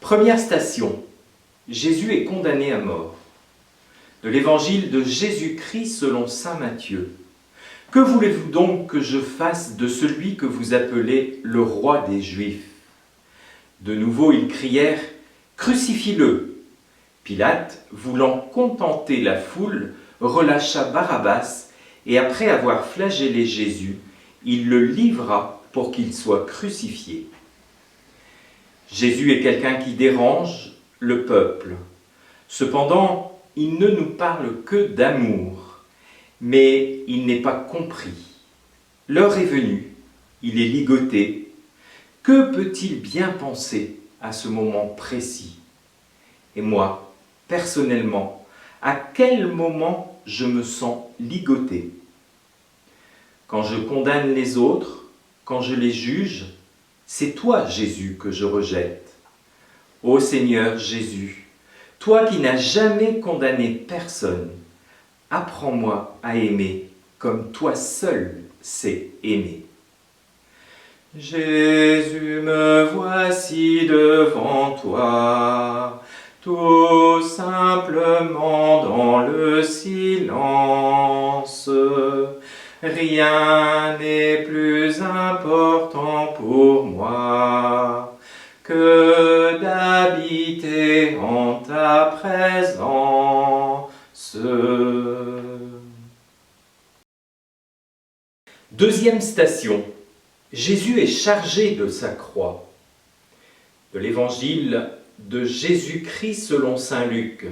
Première station, Jésus est condamné à mort. De l'évangile de Jésus-Christ selon saint Matthieu. Que voulez-vous donc que je fasse de celui que vous appelez le roi des Juifs? De nouveau ils crièrent « Crucifie-le » Pilate, voulant contenter la foule, relâcha Barabbas et après avoir flagellé Jésus, il le livra pour qu'il soit crucifié. Jésus est quelqu'un qui dérange le peuple. Cependant, il ne nous parle que d'amour, mais il n'est pas compris. L'heure est venue, il est ligoté. Que peut-il bien penser à ce moment précis? Et moi, personnellement, à quel moment je me sens ligoté? Quand je condamne les autres, quand je les juge, c'est toi, Jésus, que je rejette. Ô Seigneur Jésus, toi qui n'as jamais condamné personne, apprends-moi à aimer comme toi seul sais aimer. Jésus, me voici devant toi, tout simplement dans le silence. Rien n'est plus important pour moi que d'habiter en ta présence. Deuxième station, Jésus est chargé de sa croix. De l'évangile de Jésus-Christ selon saint Luc.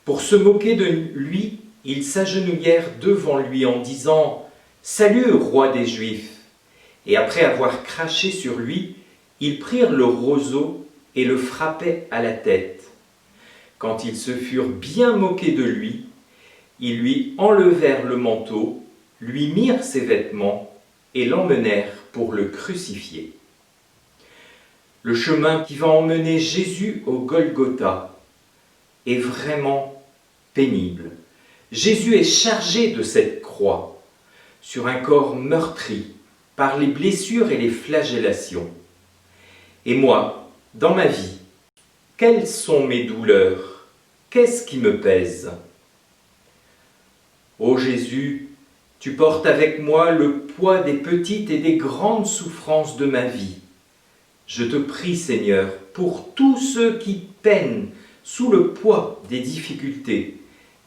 Pour se moquer de lui, ils s'agenouillèrent devant lui en disant « Salut, roi des Juifs !» Et après avoir craché sur lui, ils prirent le roseau et le frappaient à la tête. Quand ils se furent bien moqués de lui, ils lui enlevèrent le manteau, lui mirent ses vêtements et l'emmenèrent pour le crucifier. Le chemin qui va emmener Jésus au Golgotha est vraiment pénible. Jésus est chargé de cette croix, sur un corps meurtri par les blessures et les flagellations. Et moi, dans ma vie, quelles sont mes douleurs? Qu'est-ce qui me pèse? Ô Jésus, tu portes avec moi le poids des petites et des grandes souffrances de ma vie. Je te prie, Seigneur, pour tous ceux qui peinent sous le poids des difficultés,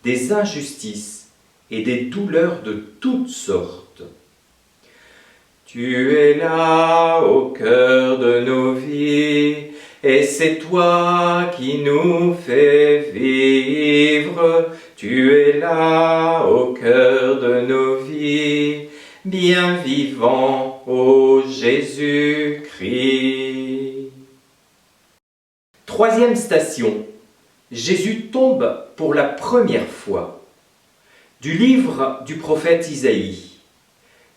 des injustices et des douleurs de toutes sortes. Tu es là au cœur de nos vies, et c'est toi qui nous fais vivre. Tu es là au cœur de nos vies, bien vivant, ô Jésus-Christ. Troisième station, Jésus tombe pour la première fois. Du livre du prophète Isaïe.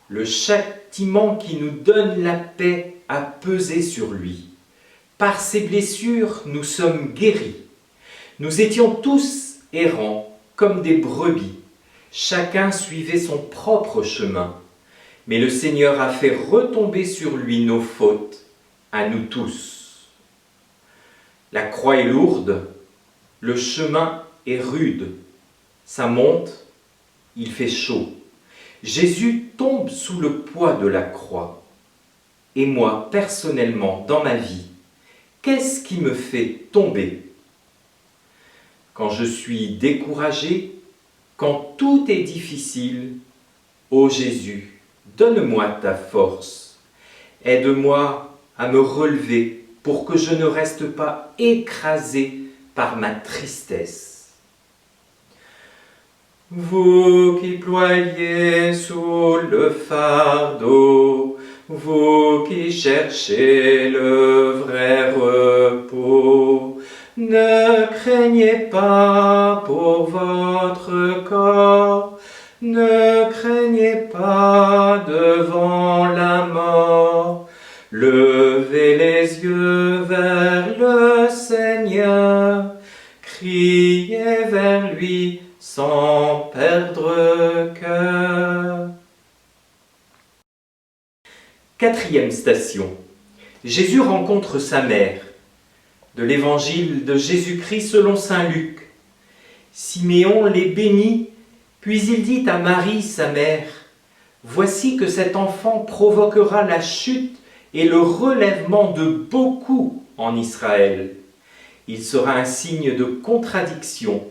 Le châtiment qui nous donne la paix a pesé sur lui. Par ses blessures, nous sommes guéris. Nous étions tous errants comme des brebis. Chacun suivait son propre chemin. Mais le Seigneur a fait retomber sur lui nos fautes, à nous tous. La croix est lourde, le chemin est rude. Ça monte, il fait chaud. Jésus tombe sous le poids de la croix. Et moi, personnellement, dans ma vie, qu'est-ce qui me fait tomber? Quand je suis découragé, quand tout est difficile, ô Jésus, donne-moi ta force. Aide-moi à me relever pour que je ne reste pas écrasé par ma tristesse. Vous qui ployez sous le fardeau, vous qui cherchez le vrai repos, ne craignez pas pour votre corps, ne craignez pas devant la mort. Levez les yeux vers le Seigneur, criez vers lui sans perdre cœur. Quatrième station, Jésus rencontre sa mère. de l'évangile de Jésus-Christ selon saint Luc. Siméon les bénit, puis il dit à Marie, sa mère, « Voici que cet enfant provoquera la chute et le relèvement de beaucoup en Israël. Il sera un signe de contradiction,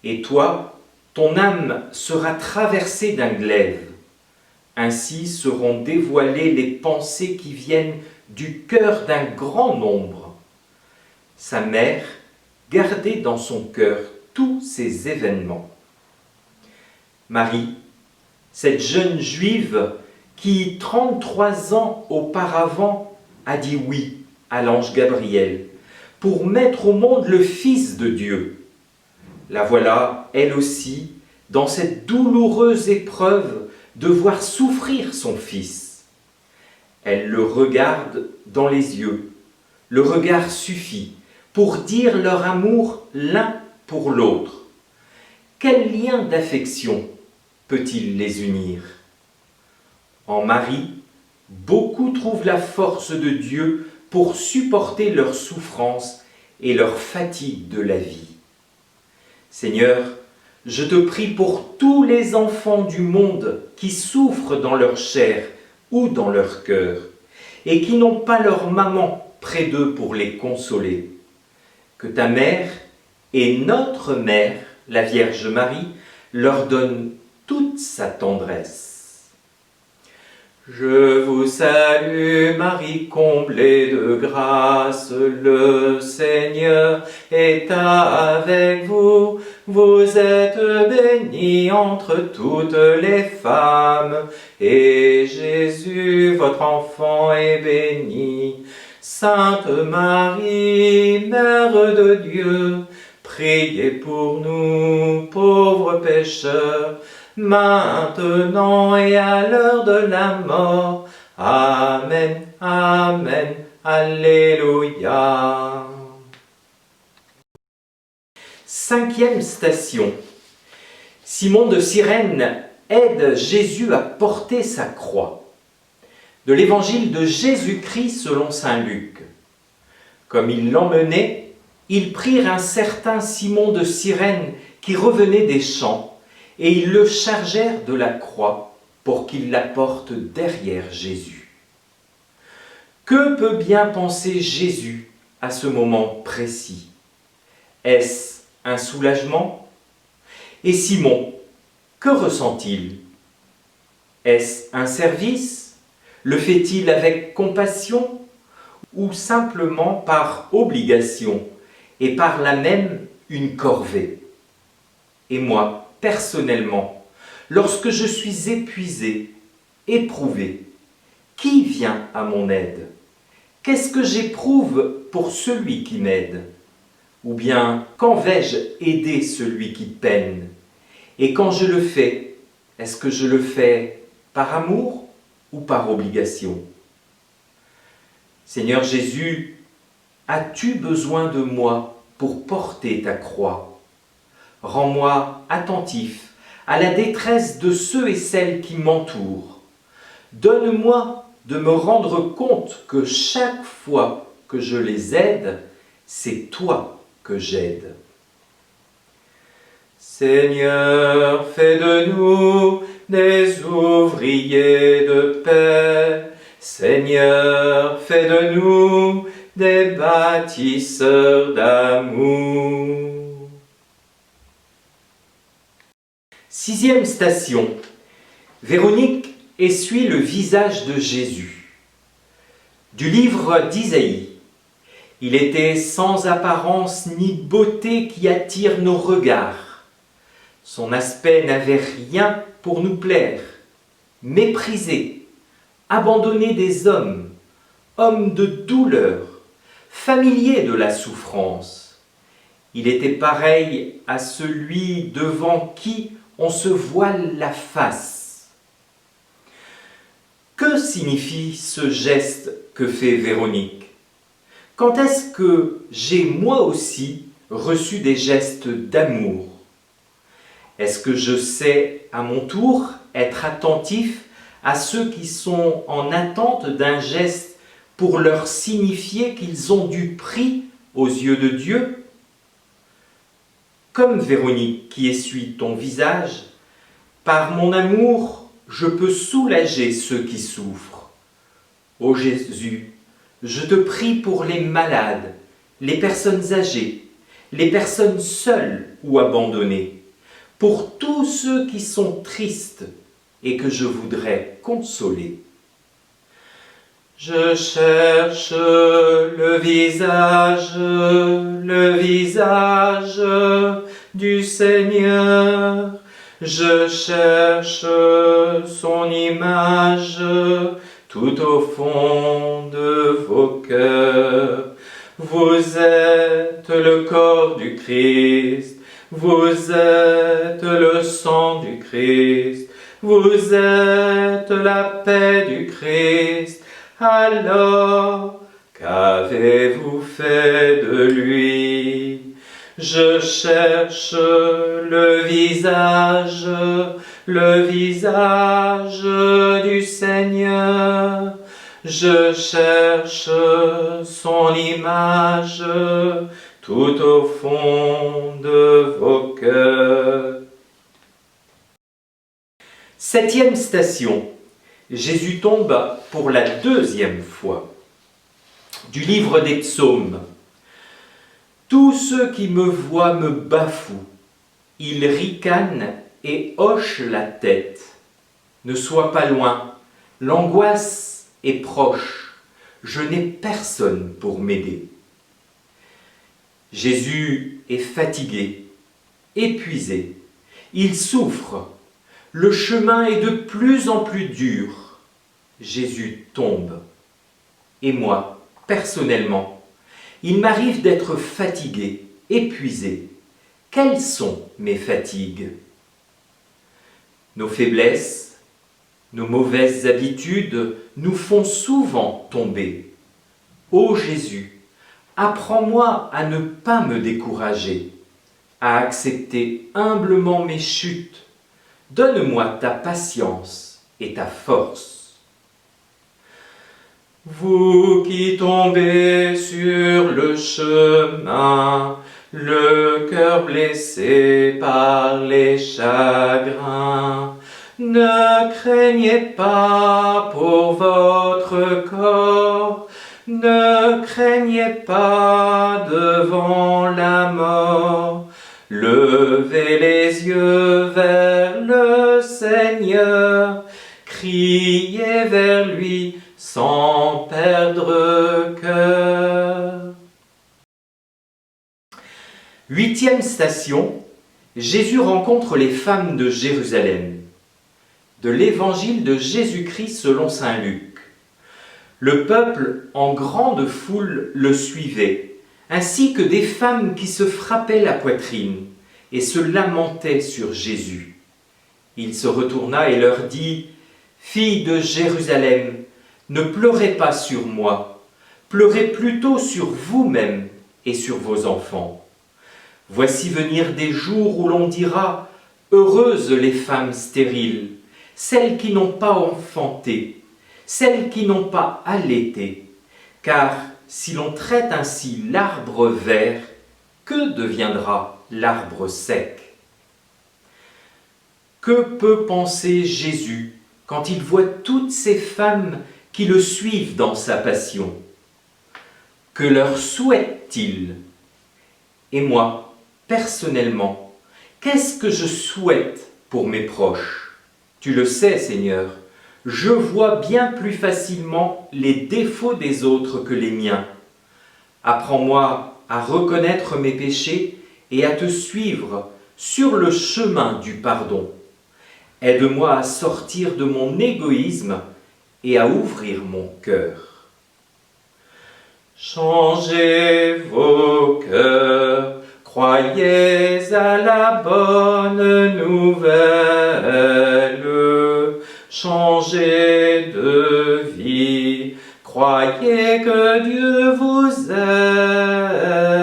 et toi, ton âme sera traversée d'un glaive. Ainsi seront dévoilées les pensées qui viennent du cœur d'un grand nombre. » Sa mère gardait dans son cœur tous ces événements. Marie, cette jeune juive qui, 33 ans auparavant, a dit oui à l'ange Gabriel pour mettre au monde le Fils de Dieu. La voilà, elle aussi, dans cette douloureuse épreuve de voir souffrir son Fils. Elle le regarde dans les yeux. Le regard suffit pour dire leur amour l'un pour l'autre. Quel lien d'affection peut-il les unir? En Marie, beaucoup trouvent la force de Dieu pour supporter leurs souffrances et leurs fatigues de la vie. Seigneur, je te prie pour tous les enfants du monde qui souffrent dans leur chair ou dans leur cœur et qui n'ont pas leur maman près d'eux pour les consoler. Que ta mère et notre mère, la Vierge Marie, leur donne toute sa tendresse. Je vous salue Marie, comblée de grâce, le Seigneur est avec vous. Vous êtes bénie entre toutes les femmes, et Jésus, votre enfant, est béni. Sainte Marie, Mère de Dieu, priez pour nous, pauvres pécheurs, maintenant et à l'heure de la mort. Amen, Amen, Alléluia. Cinquième station. Simon de Cyrène aide Jésus à porter sa croix. De l'évangile de Jésus-Christ selon saint Luc. Comme ils l'emmenaient, ils prirent un certain Simon de Cyrène qui revenait des champs, et ils le chargèrent de la croix pour qu'il la porte derrière Jésus. Que peut bien penser Jésus à ce moment précis? Est-ce un soulagement? Et Simon, que ressent-il? Est-ce un service? Le fait-il avec compassion ou simplement par obligation et par là même une corvée? Et moi, personnellement, lorsque je suis épuisé, éprouvé, qui vient à mon aide? Qu'est-ce que j'éprouve pour celui qui m'aide? Ou bien, quand vais-je aider celui qui peine? Et quand je le fais, est-ce que je le fais par amour ou par obligation? Seigneur Jésus, as-tu besoin de moi pour porter ta croix? Rends-moi attentif à la détresse de ceux et celles qui m'entourent. Donne-moi de me rendre compte que chaque fois que je les aide, c'est toi que j'aide. Seigneur, fais de nous des ouvriers de paix. Seigneur, fais de nous des bâtisseurs d'amour. Sixième station. Véronique essuie le visage de Jésus. Du livre d'Isaïe. Il était sans apparence ni beauté qui attire nos regards. Son aspect n'avait rien pour nous plaire. Méprisé, abandonné des hommes, homme de douleur, familier de la souffrance. Il était pareil à celui devant qui on se voile la face. Que signifie ce geste que fait Véronique? Quand est-ce que j'ai moi aussi reçu des gestes d'amour? Est-ce que je sais à mon tour être attentif à ceux qui sont en attente d'un geste pour leur signifier qu'ils ont du prix aux yeux de Dieu? Comme Véronique qui essuie ton visage, par mon amour, je peux soulager ceux qui souffrent. Ô Jésus, je te prie pour les malades, les personnes âgées, les personnes seules ou abandonnées, pour tous ceux qui sont tristes et que je voudrais consoler. Je cherche le visage du Seigneur. Je cherche son image tout au fond de vos cœurs. Vous êtes le corps du Christ, vous êtes le sang du Christ, vous êtes la paix du Christ. Alors, qu'avez-vous fait de lui? Je cherche le visage du Seigneur. Je cherche son image tout au fond de vos cœurs. 7e station. Jésus tombe pour la 2e fois. Du livre des Psaumes. Tous ceux qui me voient me bafouent. Ils ricanent et hochent la tête. Ne sois pas loin. L'angoisse est proche. Je n'ai personne pour m'aider. Jésus est fatigué, épuisé. Il souffre. Le chemin est de plus en plus dur. Jésus tombe. Et moi, personnellement, il m'arrive d'être fatigué, épuisé. Quelles sont mes fatigues? Nos faiblesses, nos mauvaises habitudes nous font souvent tomber. Ô Jésus, apprends-moi à ne pas me décourager, à accepter humblement mes chutes. Donne-moi ta patience et ta force. Vous qui tombez sur le chemin, le cœur blessé par les chagrins, ne craignez pas pour votre corps, ne craignez pas devant la mort. Levez les yeux vers le Seigneur, criez vers lui sans perdre cœur. 8e station, Jésus rencontre les femmes de Jérusalem. De l'évangile de Jésus-Christ selon saint Luc. Le peuple en grande foule le suivait, ainsi que des femmes qui se frappaient la poitrine et se lamentaient sur Jésus. Il se retourna et leur dit : « Filles de Jérusalem, ne pleurez pas sur moi, pleurez plutôt sur vous-même et sur vos enfants. Voici venir des jours où l'on dira : heureuses les femmes stériles, celles qui n'ont pas enfanté, celles qui n'ont pas allaité, car si l'on traite ainsi l'arbre vert, que deviendra l'arbre sec ? Que peut penser Jésus quand il voit toutes ces femmes qui le suivent dans sa passion? Que leur souhaite-t-il? Et moi, personnellement, qu'est-ce que je souhaite pour mes proches? Tu le sais, Seigneur, je vois bien plus facilement les défauts des autres que les miens. Apprends-moi à reconnaître mes péchés et à te suivre sur le chemin du pardon. Aide-moi à sortir de mon égoïsme et à ouvrir mon cœur. Changez vos cœurs, croyez à la bonne nouvelle. Changez de vie, croyez que Dieu vous aime.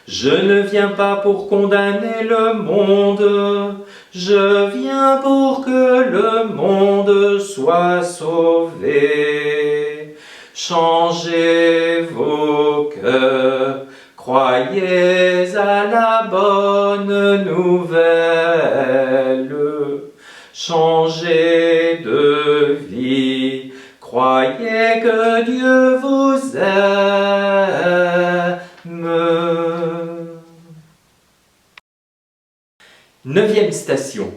Je ne viens pas pour condamner le monde, je viens pour que le monde soit sauvé. changez vos cœurs, croyez à la bonne nouvelle, changez de vie, croyez que Dieu vous aime. 9e station.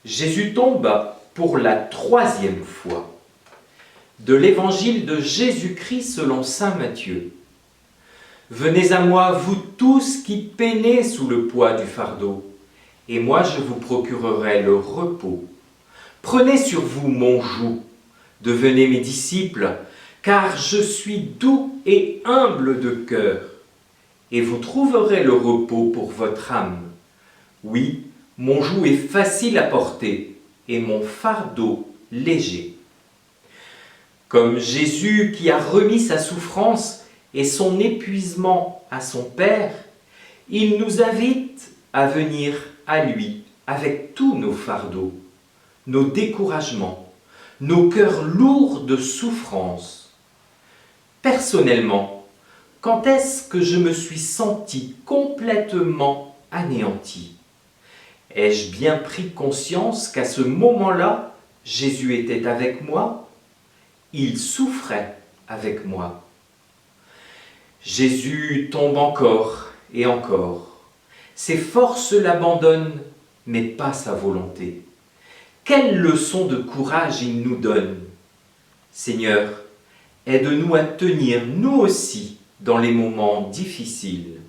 Jésus tombe pour la 3e fois. De l'évangile de Jésus-Christ selon saint Matthieu. Venez à moi, vous tous qui peinez sous le poids du fardeau, et moi je vous procurerai le repos. Prenez sur vous mon joug, devenez mes disciples, car je suis doux et humble de cœur, et vous trouverez le repos pour votre âme. Oui, mon joug est facile à porter, et mon fardeau léger. Comme Jésus qui a remis sa souffrance et son épuisement à son Père, il nous invite à venir à lui avec tous nos fardeaux, nos découragements, nos cœurs lourds de souffrance. Personnellement, quand est-ce que je me suis senti complètement anéanti? Ai-je bien pris conscience qu'à ce moment-là, Jésus était avec moi? Il souffrait avec moi. Jésus tombe encore et encore. Ses forces l'abandonnent, mais pas sa volonté. Quelle leçon de courage il nous donne! Seigneur, aide-nous à tenir, nous aussi, dans les moments difficiles.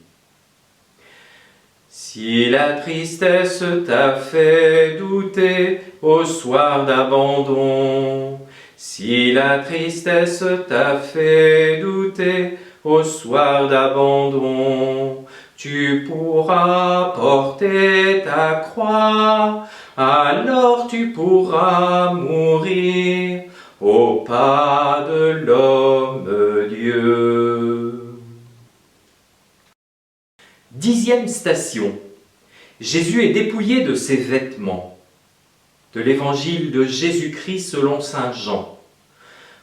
Si la tristesse t'a fait douter au soir d'abandon, si la tristesse t'a fait douter au soir d'abandon, tu pourras porter ta croix, alors tu pourras mourir au pas de l'homme-Dieu. 10e station. Jésus est dépouillé de ses vêtements. De l'évangile de Jésus-Christ selon saint Jean.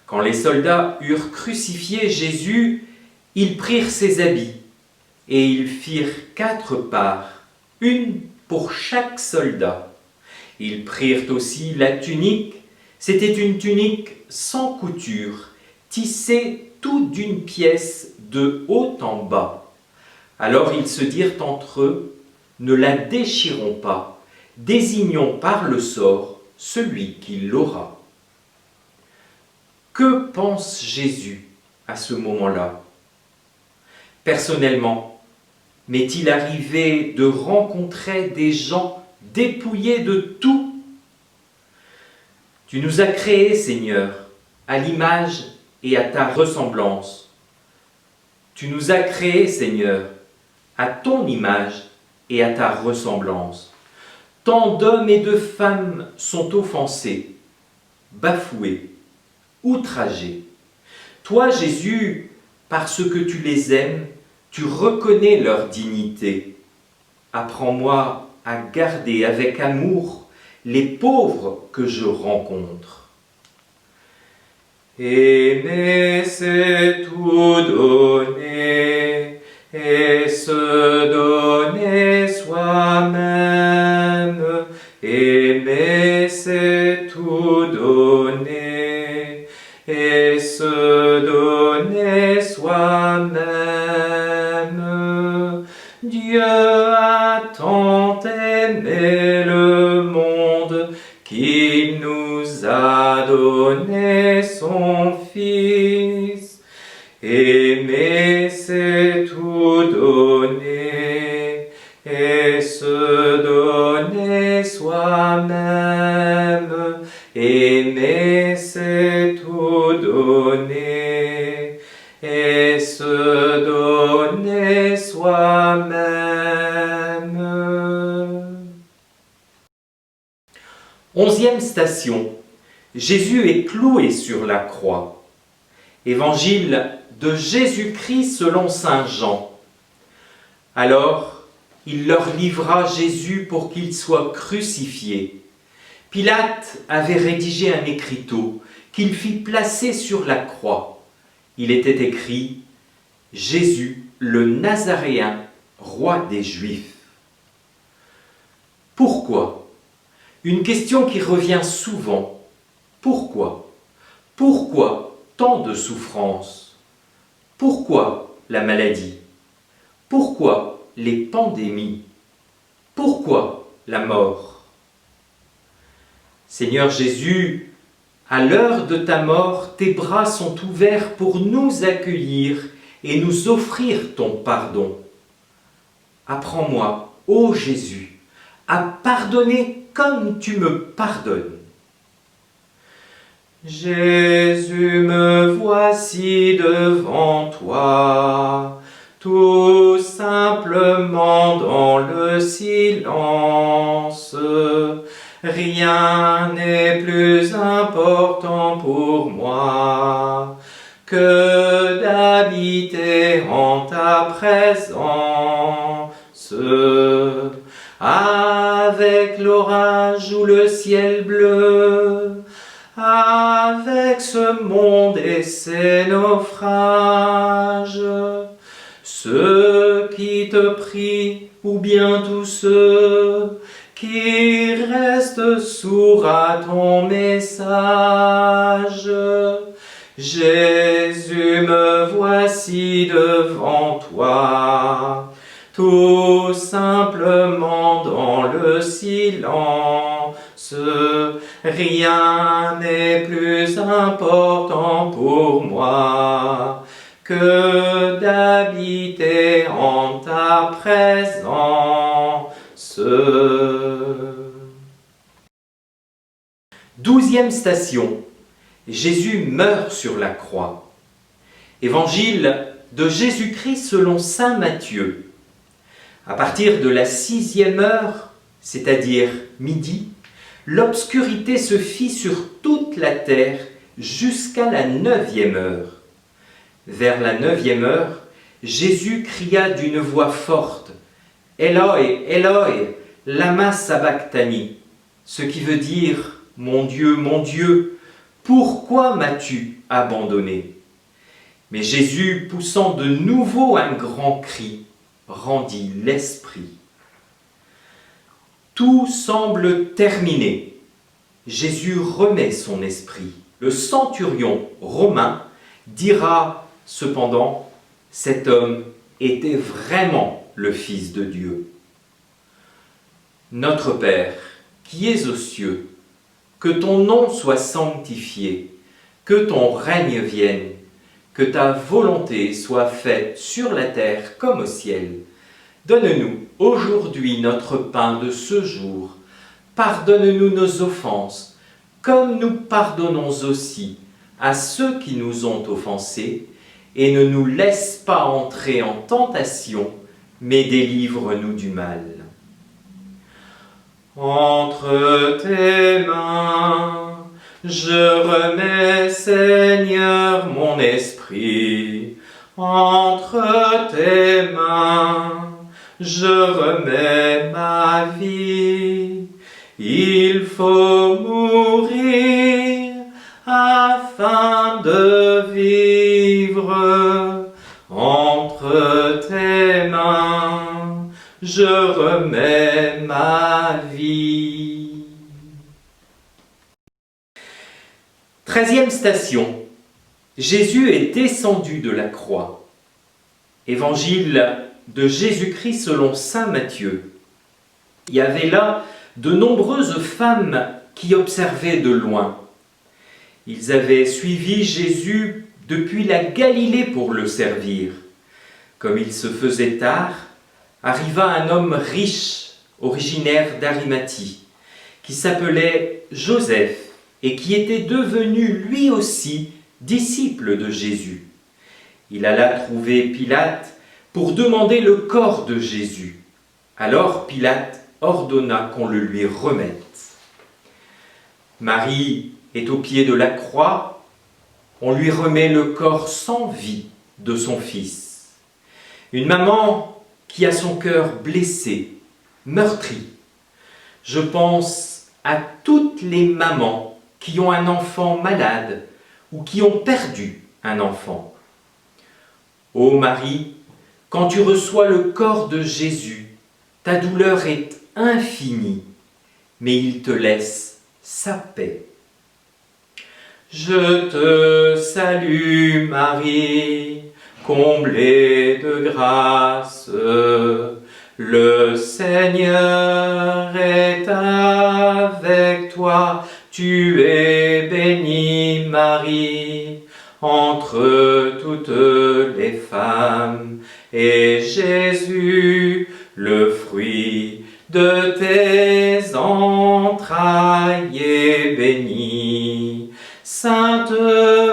Quand les soldats eurent crucifié Jésus, ils prirent ses habits et ils firent 4 parts, une pour chaque soldat. Ils prirent aussi la tunique. C'était une tunique sans couture, tissée toute d'une pièce de haut en bas. Alors ils se dirent entre eux, ne la déchirons pas, désignons par le sort celui qui l'aura. Que pense Jésus à ce moment-là? Personnellement, m'est-il arrivé de rencontrer des gens dépouillés de tout? Tu nous as créés, Seigneur, à l'image et à ta ressemblance. Tu nous as créés, Seigneur, à ton image et à ta ressemblance. Tant d'hommes et de femmes sont offensés, bafoués, outragés. Toi, Jésus, parce que tu les aimes, tu reconnais leur dignité. Apprends-moi à garder avec amour les pauvres que je rencontre. Aimer, c'est tout donner, et se donner soi-même. Aimer, c'est tout donner, et se donner soi-même. Dieu a tant aimé le monde qu'il nous a donné son Fils. Aimer, c'est tout donner et se donner soi-même. Aimer, c'est tout donner et se donner soi-même. 11e station. Jésus est cloué sur la croix. Évangile de Jésus-Christ selon saint Jean. Alors, il leur livra Jésus pour qu'il soit crucifié. Pilate avait rédigé un écriteau qu'il fit placer sur la croix. il était écrit « Jésus, le Nazaréen, roi des Juifs ». Pourquoi? Une question qui revient souvent. Pourquoi? Pourquoi tant de souffrances? Pourquoi la maladie? Pourquoi les pandémies? Pourquoi la mort? Seigneur Jésus, à l'heure de ta mort, tes bras sont ouverts pour nous accueillir et nous offrir ton pardon. Apprends-moi, ô Jésus, à pardonner comme tu me pardonnes. Jésus, me voici devant toi, tout simplement dans le silence. Rien n'est plus important pour moi que d'habiter en ta présence. Avec l'orage ou le ciel bleu, avec ce monde et ses naufrages, ceux qui te prient ou bien tous ceux qui restent sourds à ton message. Jésus, me voici devant toi, tout simplement dans le silence. Rien n'est plus important pour moi que d'habiter en ta présence. 12e station. Jésus meurt sur la croix. Évangile de Jésus-Christ selon saint Matthieu. À partir de la 6e heure, c'est-à-dire midi, l'obscurité se fit sur toute la terre jusqu'à la 9e heure. Vers la 9e heure, Jésus cria d'une voix forte « Eloi, Eloi, lama sabachthani », ce qui veut dire « Mon Dieu, pourquoi m'as-tu abandonné ?» Mais Jésus, poussant de nouveau un grand cri, rendit l'esprit. Tout semble terminé. Jésus remet son esprit. Le centurion romain dira cependant, cet homme était vraiment le Fils de Dieu. Notre Père, qui es aux cieux, que ton nom soit sanctifié, que ton règne vienne, que ta volonté soit faite sur la terre comme au ciel. Donne-nous aujourd'hui notre pain de ce jour. Pardonne-nous nos offenses, comme nous pardonnons aussi à ceux qui nous ont offensés, et ne nous laisse pas entrer en tentation, mais délivre-nous du mal. Entre tes mains, je remets, Seigneur, mon esprit. Entre tes mains, je remets ma vie. Il faut mourir afin de vivre. Entre tes mains, je remets ma vie. 13e station. Jésus est descendu de la croix. Évangile de Jésus-Christ selon saint Matthieu. Il y avait là de nombreuses femmes qui observaient de loin. Ils avaient suivi Jésus depuis la Galilée pour le servir. Comme il se faisait tard, arriva un homme riche, originaire d'Arimathie, qui s'appelait Joseph et qui était devenu lui aussi disciple de Jésus. Il alla trouver Pilate pour demander le corps de Jésus. Alors Pilate ordonna qu'on le lui remette. Marie est au pied de la croix, on lui remet le corps sans vie de son fils. Une maman qui a son cœur blessé, meurtri. Je pense à toutes les mamans qui ont un enfant malade ou qui ont perdu un enfant. Ô Marie, quand tu reçois le corps de Jésus, ta douleur est infinie, mais il te laisse sa paix. Je te salue Marie, comblée de grâce, le Seigneur est avec toi, tu es bénie Marie, entre toutes les femmes, et Jésus, le fruit de tes entrailles, est béni. Sainte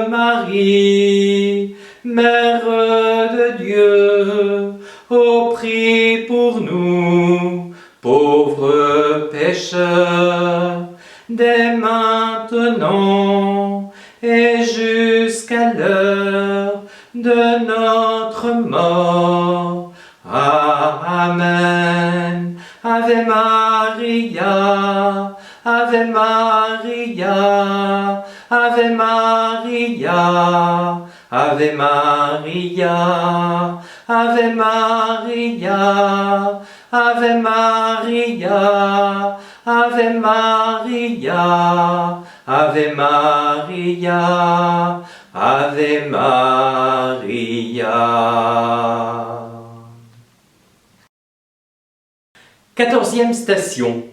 Marie, Mère de Dieu, ô prie pour nous, pauvres pécheurs, dès maintenant et jusqu'à l'heure de notre mort. Amen. Ave Maria, Ave Maria, Ave Maria, Ave Maria, Ave Maria, Ave Maria, Ave Maria, Ave Maria, Ave Maria. 14e station.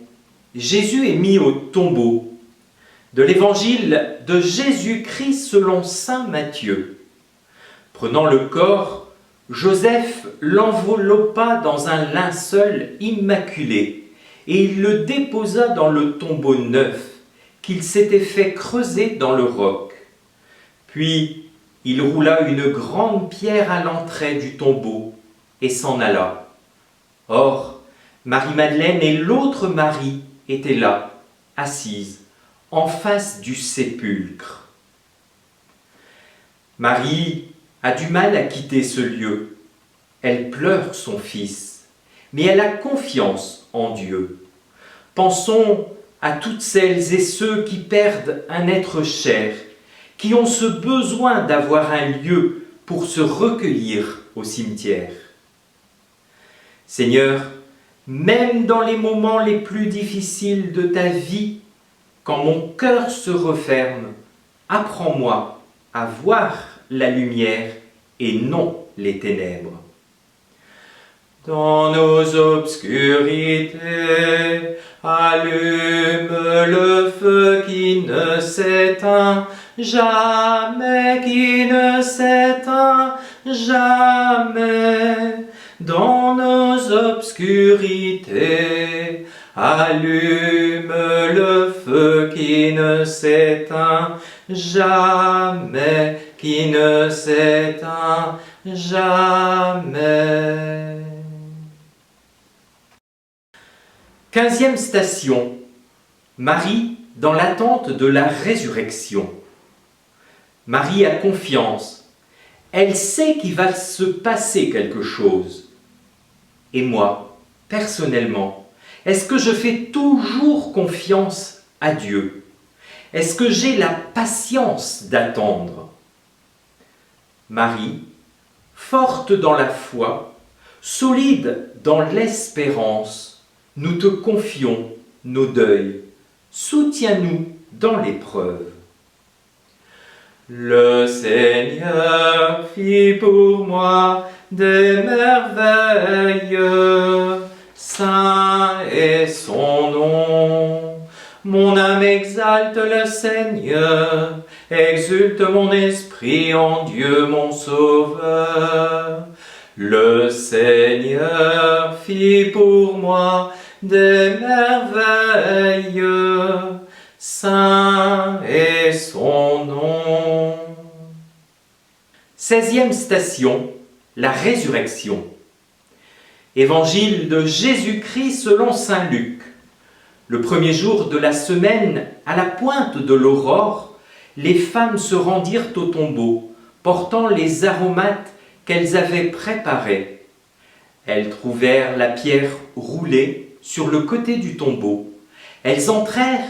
Jésus est mis au tombeau. De l'évangile de Jésus-Christ selon saint Matthieu. Prenant le corps, Joseph l'enveloppa dans un linceul immaculé et il le déposa dans le tombeau neuf qu'il s'était fait creuser dans le roc. Puis il roula une grande pierre à l'entrée du tombeau et s'en alla. Or, Marie-Madeleine et l'autre Marie étaient là, assises, en face du sépulcre. Marie a du mal à quitter ce lieu. Elle pleure son fils, mais elle a confiance en Dieu. Pensons à toutes celles et ceux qui perdent un être cher, qui ont ce besoin d'avoir un lieu pour se recueillir au cimetière. Seigneur, même dans les moments les plus difficiles de ta vie, quand mon cœur se referme, apprends-moi à voir la lumière et non les ténèbres. Dans nos obscurités, allume le feu qui ne s'éteint jamais, qui ne s'éteint jamais. Dans nos obscurités, allume le feu qui ne s'éteint jamais, qui ne s'éteint jamais. 15e station. Marie dans l'attente de la résurrection. Marie a confiance. Elle sait qu'il va se passer quelque chose. Et moi, personnellement, est-ce que je fais toujours confiance à Dieu? Est-ce que j'ai la patience d'attendre? Marie, forte dans la foi, solide dans l'espérance, nous te confions nos deuils. Soutiens-nous dans l'épreuve. Le Seigneur fit pour moi des merveilles, saint est son nom. Mon âme exalte le Seigneur, exulte mon esprit en Dieu mon Sauveur. Le Seigneur fit pour moi des merveilles, saint est son nom. 16e station, la résurrection. Évangile de Jésus-Christ selon saint Luc. Le premier jour de la semaine, à la pointe de l'aurore, les femmes se rendirent au tombeau, portant les aromates qu'elles avaient préparés. Elles trouvèrent la pierre roulée sur le côté du tombeau. Elles entrèrent,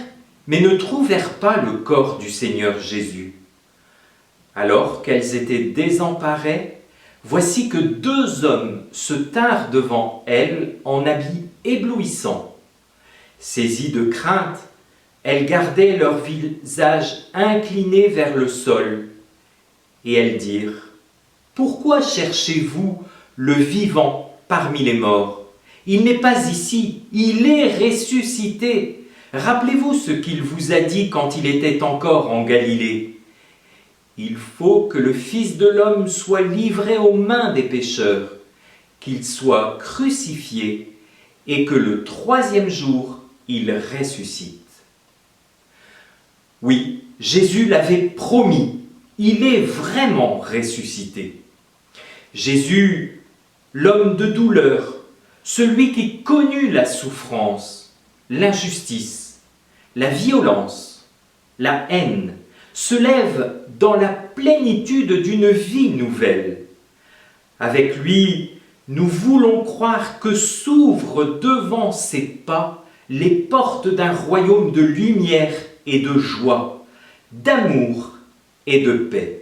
mais ne trouvèrent pas le corps du Seigneur Jésus. Alors qu'elles étaient désemparées, voici que deux hommes se tinrent devant elle en habits éblouissants. Saisies de crainte, elles gardaient leur visage incliné vers le sol. Et elles dirent, « Pourquoi cherchez-vous le vivant parmi les morts? Il n'est pas ici, il est ressuscité. Rappelez-vous ce qu'il vous a dit quand il était encore en Galilée. Il faut que le Fils de l'homme soit livré aux mains des pécheurs, qu'il soit crucifié et que le troisième jour, il ressuscite. » Oui, Jésus l'avait promis, il est vraiment ressuscité. Jésus, l'homme de douleur, celui qui connut la souffrance, l'injustice, la violence, la haine, se lève dans la plénitude d'une vie nouvelle. Avec lui, nous voulons croire que s'ouvrent devant ses pas les portes d'un royaume de lumière et de joie, d'amour et de paix.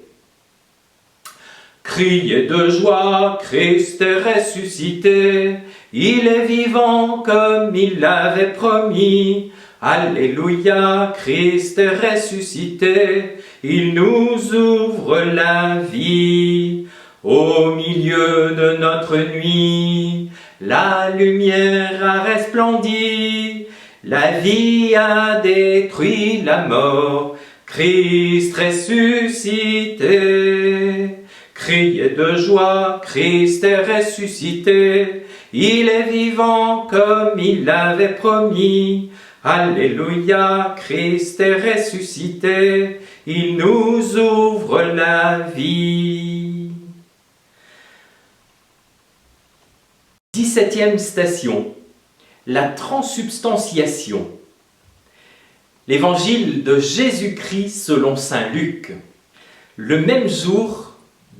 Criez de joie, Christ est ressuscité, il est vivant comme il l'avait promis. Alléluia, Christ est ressuscité, il nous ouvre la vie. Au milieu de notre nuit, la lumière a resplendi, la vie a détruit la mort, Christ ressuscité. Criez de joie, Christ est ressuscité, il est vivant comme il l'avait promis. Alléluia, Christ est ressuscité, il nous ouvre la vie. 17e station, la transsubstantiation. L'évangile de Jésus-Christ selon saint Luc. Le même jour,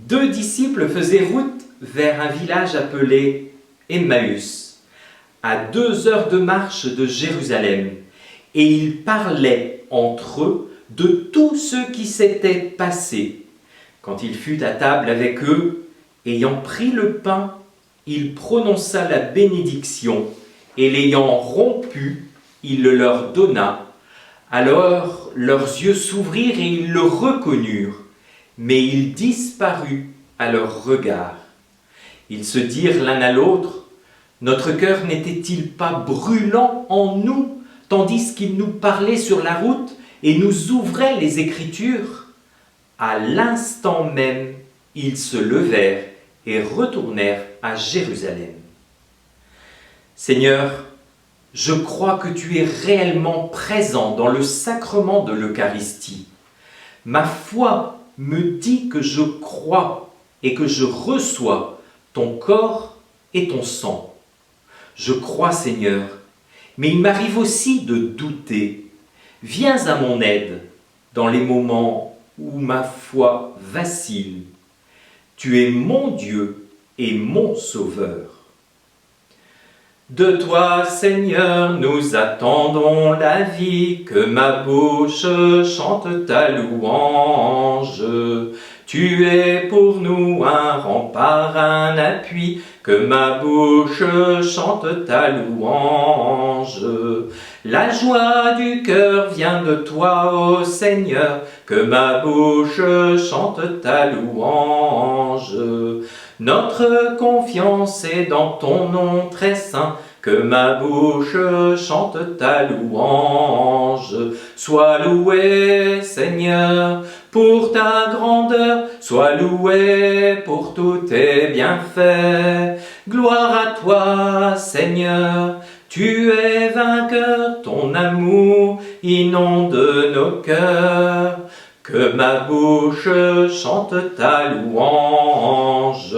deux disciples faisaient route vers un village appelé Emmaüs, à 2 heures de marche de Jérusalem, et ils parlaient entre eux de tout ce qui s'était passé. Quand il fut à table avec eux, ayant pris le pain, il prononça la bénédiction, et l'ayant rompu, il le leur donna. Alors leurs yeux s'ouvrirent et ils le reconnurent, mais il disparut à leur regard. Ils se dirent l'un à l'autre, « Notre cœur n'était-il pas brûlant en nous, tandis qu'il nous parlait sur la route et nous ouvrait les Écritures ?» À l'instant même, ils se levèrent et retournèrent à Jérusalem. Seigneur, je crois que tu es réellement présent dans le sacrement de l'Eucharistie. Ma foi me dit que je crois et que je reçois ton corps et ton sang. Je crois, Seigneur, mais il m'arrive aussi de douter. Viens à mon aide dans les moments où ma foi vacille. Tu es mon Dieu et mon Sauveur. De toi, Seigneur, nous attendons la vie, que ma bouche chante ta louange. Tu es pour nous un rempart, un appui, que ma bouche chante ta louange. La joie du cœur vient de toi, ô Seigneur, que ma bouche chante ta louange. Notre confiance est dans ton nom très saint, que ma bouche chante ta louange. Sois loué, Seigneur, pour ta grandeur, sois loué pour tous tes bienfaits. Gloire à toi, Seigneur, tu es vainqueur, ton amour inonde nos cœurs. Que ma bouche chante ta louange.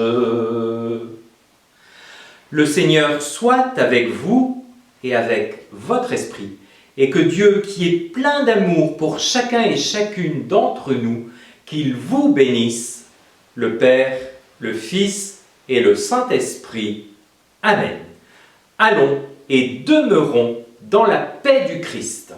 Le Seigneur soit avec vous et avec votre esprit, et que Dieu, qui est plein d'amour pour chacun et chacune d'entre nous, qu'il vous bénisse, le Père, le Fils et le Saint-Esprit. Amen. Allons et demeurons dans la paix du Christ.